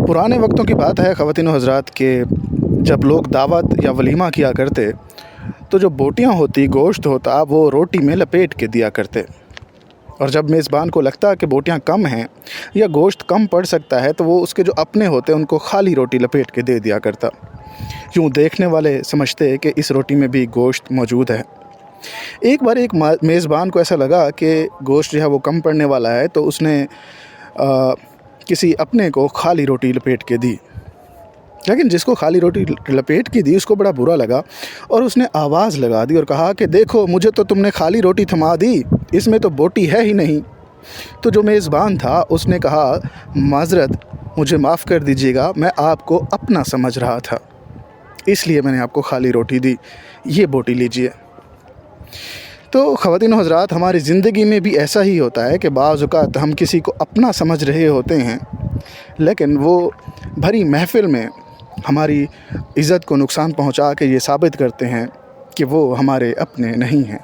पुराने वक्तों की बात है ख़वातीन व हज़रात कि जब लोग दावत या वलीमा किया करते तो जो बोटियां होती, गोश्त होता, वो रोटी में लपेट के दिया करते। और जब मेज़बान को लगता कि बोटियां कम हैं या गोश्त कम पड़ सकता है तो वो उसके जो अपने होते उनको खाली रोटी लपेट के दे दिया करता। यूँ देखने वाले समझते कि इस रोटी में भी गोश्त मौजूद है। एक बार एक मेज़बान को ऐसा लगा कि गोश्त जो है वो कम पड़ने वाला है, तो उसने किसी अपने को खाली रोटी लपेट के दी। लेकिन जिसको खाली रोटी लपेट के दी उसको बड़ा बुरा लगा और उसने आवाज़ लगा दी और कहा कि देखो, मुझे तो तुमने खाली रोटी थमा दी, इसमें तो बोटी है ही नहीं। तो जो मेज़बान था उसने कहा, माज़रत, मुझे माफ़ कर दीजिएगा, मैं आपको अपना समझ रहा था, इसलिए मैंने आपको खाली रोटी दी, ये बोटी लीजिए। तो ख़वातीन व हज़रात, हमारी ज़िंदगी में भी ऐसा ही होता है कि बाज़ औक़ात हम किसी को अपना समझ रहे होते हैं, लेकिन वो भरी महफ़िल में हमारी इज़्ज़त को नुकसान पहुंचा के ये साबित करते हैं कि वो हमारे अपने नहीं हैं।